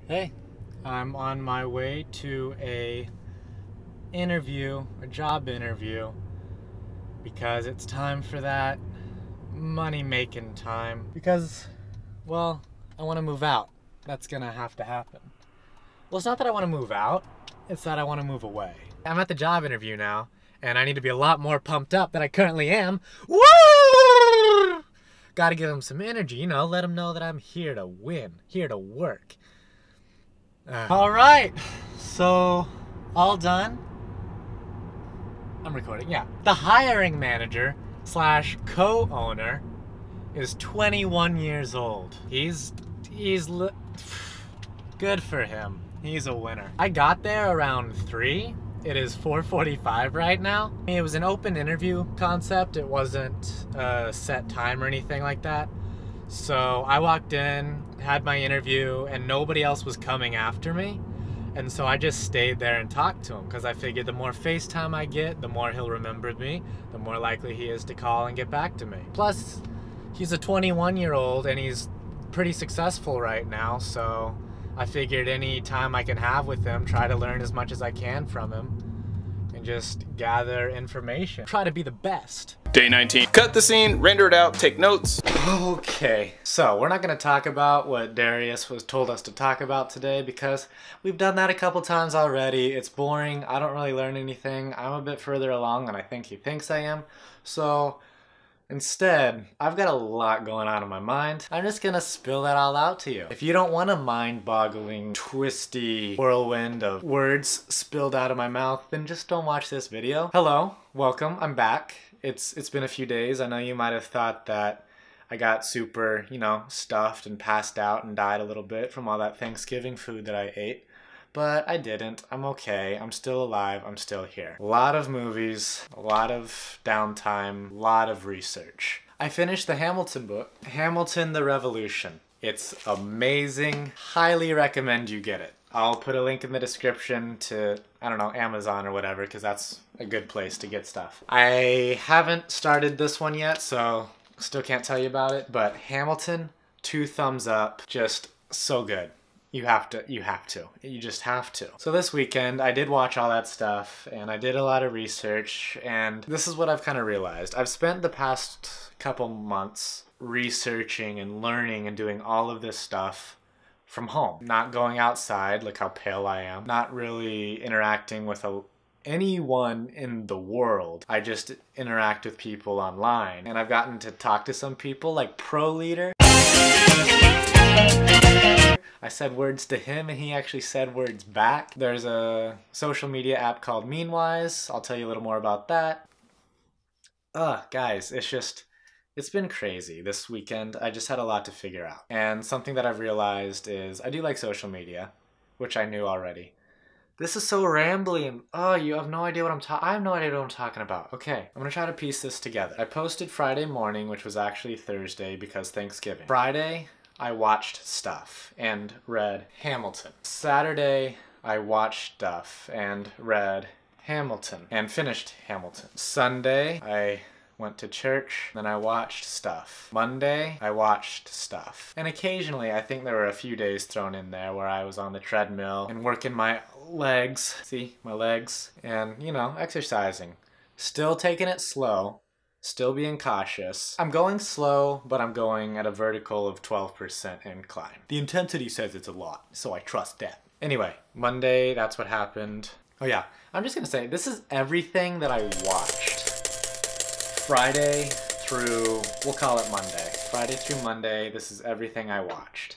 Hey, I'm on my way to a job interview, because it's time for that money-making time. Because, well, I want to move out. That's gonna have to happen. Well, it's not that I want to move out, it's that I want to move away. I'm at the job interview now, and I need to be a lot more pumped up than I currently am. Woo! Gotta give them some energy, let them know that I'm here to win, here to work. All right, so all done. I'm recording, yeah. The hiring manager slash co-owner is 21 years old. He's good for him. He's a winner. I got there around 3. It is 4:45 right now. It was an open interview concept. It wasn't a set time or anything like that. So I walked in, had my interview, and nobody else was coming after me. And so I just stayed there and talked to him, because I figured the more FaceTime I get, the more he'll remember me, the more likely he is to call and get back to me. Plus, he's a 21-year-old and he's pretty successful right now, so I figured any time I can have with him, try to learn as much as I can from him and just gather information. Try to be the best. Day 19. Cut the scene, render it out, take notes. Okay, so we're not going to talk about what Darius told us to talk about today, because we've done that a couple times already. It's boring. I don't really learn anything. I'm a bit further along than I think he thinks I am. So instead, I've got a lot going on in my mind. I'm just going to spill that all out to you. If you don't want a mind-boggling, twisty whirlwind of words spilled out of my mouth, then just don't watch this video. Hello, welcome, I'm back. It's been a few days. I know you might have thought that I got super, stuffed and passed out and died a little bit from all that Thanksgiving food that I ate. But I didn't. I'm okay. I'm still alive. I'm still here. A lot of movies, a lot of downtime, a lot of research. I finished the Hamilton book, Hamilton the Revolution. It's amazing. Highly recommend you get it. I'll put a link in the description to, I don't know, Amazon or whatever, because that's a good place to get stuff. I haven't started this one yet, so still can't tell you about it, but Hamilton, 2 thumbs up, just so good. You have to. You just have to. So this weekend, I did watch all that stuff, and I did a lot of research, and this is what I've kind of realized. I've spent the past couple months researching and learning and doing all of this stuff from home. Not going outside, look how pale I am. Not really interacting with anyone in the world. I just interact with people online. And I've gotten to talk to some people like Pro Leader. I said words to him and he actually said words back. There's a social media app called Meanwise. I'll tell you a little more about that. Guys, it's been crazy this weekend. I just had a lot to figure out. And something that I've realized is I do like social media, which I knew already. This is so rambly and you have no idea what I have no idea what I'm talking about. Okay, I'm gonna try to piece this together. I posted Friday morning, which was actually Thursday because Thanksgiving. Friday, I watched stuff and read Hamilton. Saturday, I watched stuff and read Hamilton and finished Hamilton. Sunday, I went to church, then I watched stuff. Monday, I watched stuff. And occasionally, I think there were a few days thrown in there where I was on the treadmill and working my legs, see, my legs, and, exercising. Still taking it slow, still being cautious. I'm going slow, but I'm going at a vertical of 12% incline. The intensity says it's a lot, so I trust that. Anyway, Monday, that's what happened. Oh yeah, I'm just gonna say, this is everything that I watched. Friday through, we'll call it Monday. Friday through Monday, this is everything I watched.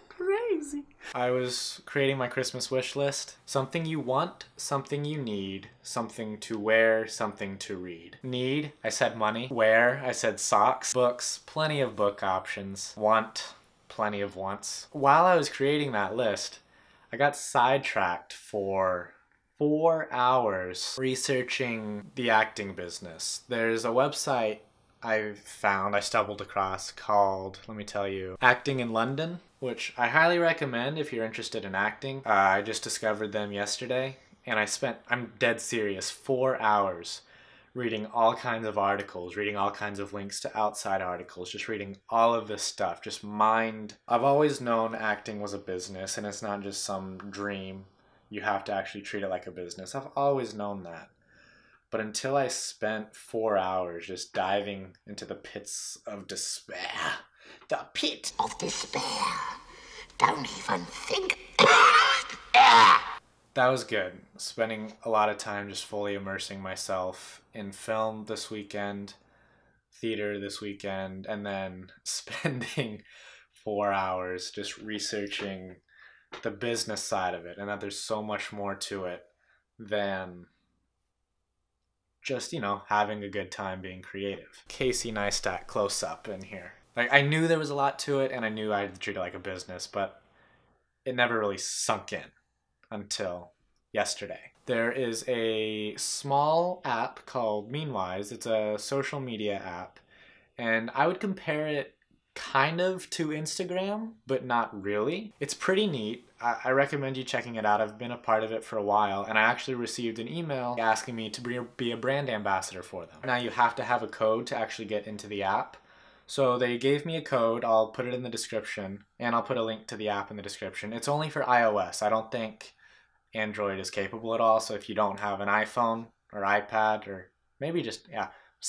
Crazy. I was creating my Christmas wish list. Something you want, something you need, something to wear, something to read. Need, I said money. Wear, I said socks. Books, plenty of book options. Want, plenty of wants. While I was creating that list, I got sidetracked for 4 hours researching the acting business. There's a website I stumbled across called, let me tell you, Acting in London, which I highly recommend if you're interested in acting. I just discovered them yesterday, and I'm dead serious, 4 hours reading all kinds of articles, reading all kinds of links to outside articles, just reading all of this stuff, just mind. I've always known acting was a business and it's not just some dream. You have to actually treat it like a business. I've always known that. But until I spent 4 hours just diving into the pits of despair. The pit of despair. Don't even think. That was good. Spending a lot of time just fully immersing myself in film this weekend, theater this weekend, and then spending 4 hours just researching the business side of it, and that there's so much more to it than just, having a good time being creative. Casey Neistat close up in here. Like, I knew there was a lot to it, and I knew I had to treat it like a business, but it never really sunk in until yesterday. There is a small app called Meanwise. It's a social media app, and I would compare it kind of to Instagram, but not really. It's pretty neat. I recommend you checking it out. I've been a part of it for a while, and I actually received an email asking me to be a brand ambassador for them. Now you have to have a code to actually get into the app. So they gave me a code. I'll put it in the description, and I'll put a link to the app in the description. It's only for iOS. I don't think Android is capable at all, so if you don't have an iPhone or iPad, or maybe just,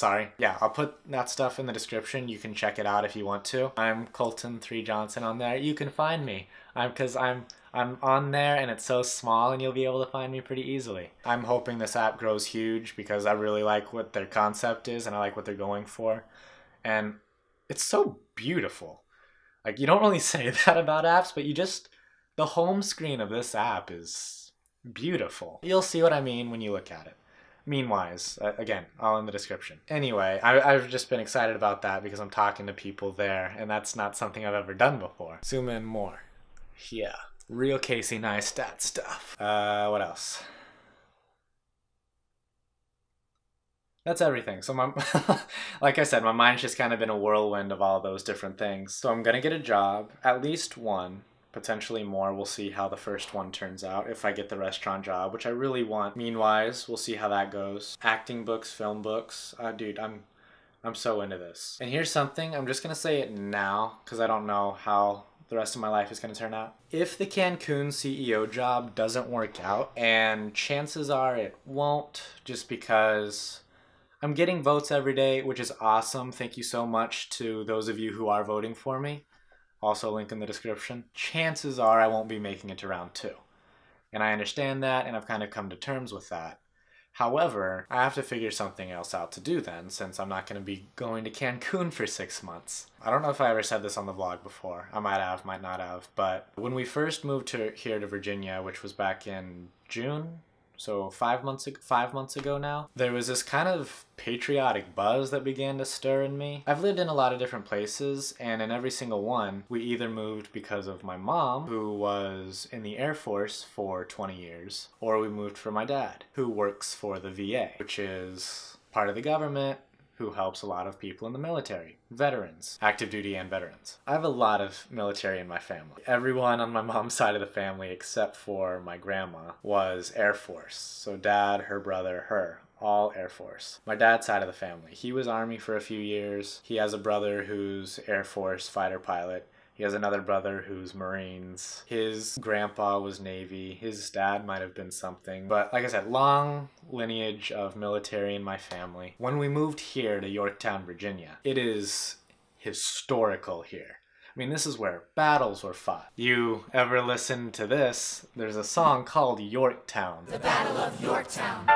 I'll put that stuff in the description. You can check it out if you want to. I'm Colton 3 Johnson on there. You can find me. Because I'm on there and it's so small and you'll be able to find me pretty easily. I'm hoping this app grows huge because I really like what their concept is and I like what they're going for. And it's so beautiful. Like, you don't really say that about apps, but the home screen of this app is beautiful. You'll see what I mean when you look at it. Meanwise, again, all in the description. Anyway, I've just been excited about that because I'm talking to people there, and that's not something I've ever done before. Zoom in more. Yeah. Real Casey Neistat stuff. What else? That's everything. So like I said, my mind's just kind of been a whirlwind of all those different things. So I'm gonna get a job, at least one, potentially more. We'll see how the first one turns out if I get the restaurant job, which I really want. Meanwhile, we'll see how that goes. Acting books, film books. Dude, I'm so into this. And here's something, I'm just gonna say it now because I don't know how the rest of my life is gonna turn out. If the Cancun CEO job doesn't work out, and chances are it won't, just because I'm getting votes every day, which is awesome. Thank you so much to those of you who are voting for me. Also link in the description. Chances are I won't be making it to round 2. And I understand that, and I've kind of come to terms with that. However, I have to figure something else out to do then, since I'm not going to be going to Cancun for 6 months. I don't know if I ever said this on the vlog before. I might have, might not have. But when we first moved here to Virginia, which was back in June, so 5 months ago now, there was this kind of patriotic buzz that began to stir in me. I've lived in a lot of different places, and in every single one, we either moved because of my mom, who was in the Air Force for 20 years, or we moved for my dad, who works for the VA, which is part of the government, who helps a lot of people in the military. Veterans. Active duty and veterans. I have a lot of military in my family. Everyone on my mom's side of the family, except for my grandma, was Air Force. So dad, her brother, her. All Air Force. My dad's side of the family. He was Army for a few years. He has a brother who's Air Force fighter pilot. He has another brother who's Marines. His grandpa was Navy. His dad might have been something. But like I said, long lineage of military in my family. When we moved here to Yorktown, Virginia, it is historical here. I mean, this is where battles were fought. You ever listen to this? There's a song called Yorktown. The Battle of Yorktown.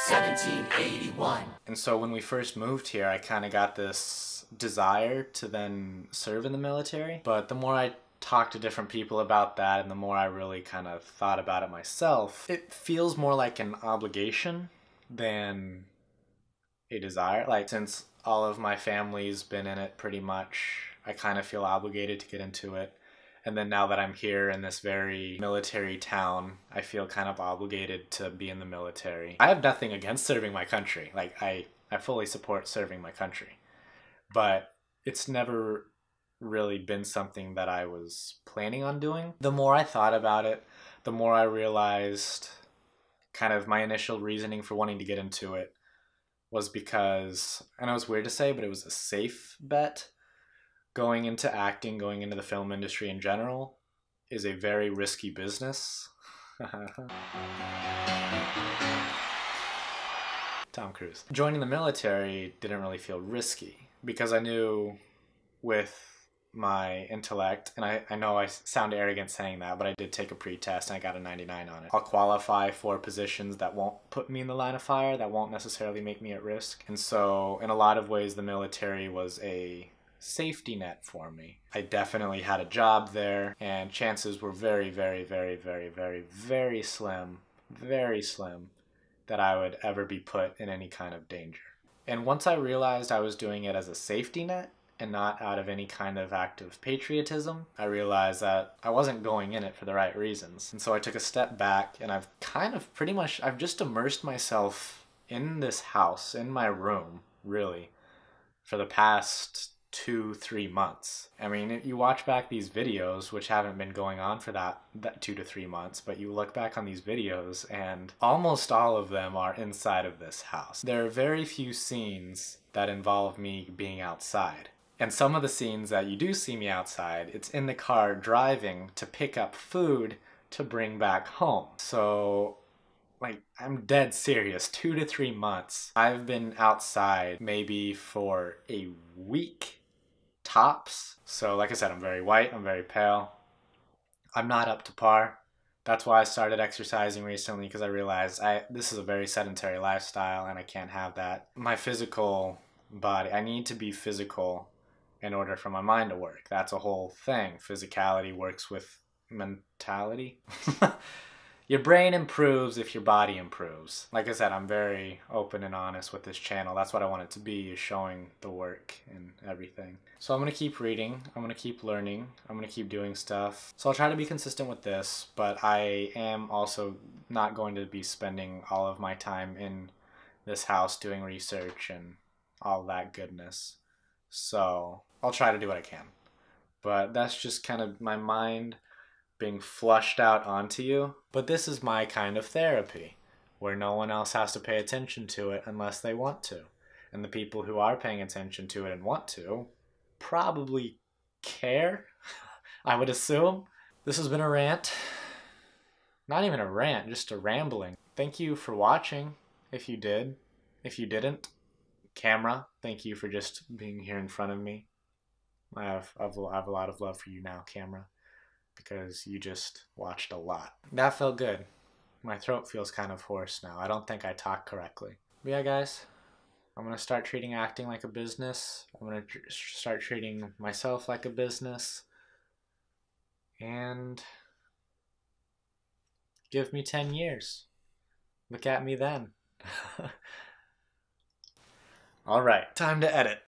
1781. And so when we first moved here, I kind of got this desire to then serve in the military. But the more I talked to different people about that and the more I really kind of thought about it myself, it feels more like an obligation than a desire. Like, since all of my family's been in it pretty much, I kind of feel obligated to get into it. And then now that I'm here in this very military town, I feel kind of obligated to be in the military. I have nothing against serving my country. Like, I fully support serving my country. But it's never really been something that I was planning on doing. The more I thought about it, the more I realized kind of my initial reasoning for wanting to get into it was because, and it was weird to say, but it was a safe bet. Going into acting, going into the film industry in general, is a very risky business. Tom Cruise. Joining the military didn't really feel risky because I knew with my intellect, and I know I sound arrogant saying that, but I did take a pre-test and I got a 99 on it. I'll qualify for positions that won't put me in the line of fire, that won't necessarily make me at risk. And so in a lot of ways, the military was a safety net for me. I definitely had a job there, and chances were very, very, very, very, very, very slim that I would ever be put in any kind of danger. And once I realized I was doing it as a safety net and not out of any kind of act of patriotism, I realized that I wasn't going in it for the right reasons. And so I took a step back, and I've kind of I've just immersed myself in this house, in my room, really, for the past 2-3 months. I mean, you watch back these videos, which haven't been going on for that 2 to 3 months, but you look back on these videos and almost all of them are inside of this house. There are very few scenes that involve me being outside. And some of the scenes that you do see me outside, it's in the car driving to pick up food to bring back home. So like, I'm dead serious. 2 to 3 months. I've been outside maybe for a week tops. So like I said, I'm very white, I'm very pale. I'm not up to par. That's why I started exercising recently, because I realized this is a very sedentary lifestyle and I can't have that. My physical body, I need to be physical in order for my mind to work. That's a whole thing. Physicality works with mentality. Your brain improves if your body improves. Like I said, I'm very open and honest with this channel. That's what I want it to be, is showing the work and everything. So I'm going to keep reading. I'm going to keep learning. I'm going to keep doing stuff. So I'll try to be consistent with this, but I am also not going to be spending all of my time in this house doing research and all that goodness. So I'll try to do what I can. But that's just kind of my mind being flushed out onto you. But this is my kind of therapy, where no one else has to pay attention to it unless they want to. And the people who are paying attention to it and want to probably care, I would assume. This has been a rant. Not even a rant, just a rambling. Thank you for watching, if you did. If you didn't, camera, thank you for just being here in front of me. I have a lot of love for you now, camera, because you just watched a lot. That felt good. My throat feels kind of hoarse now. I don't think I talk correctly. But yeah, guys, I'm going to start treating acting like a business. I'm going to start treating myself like a business. And give me 10 years. Look at me then. All right, time to edit.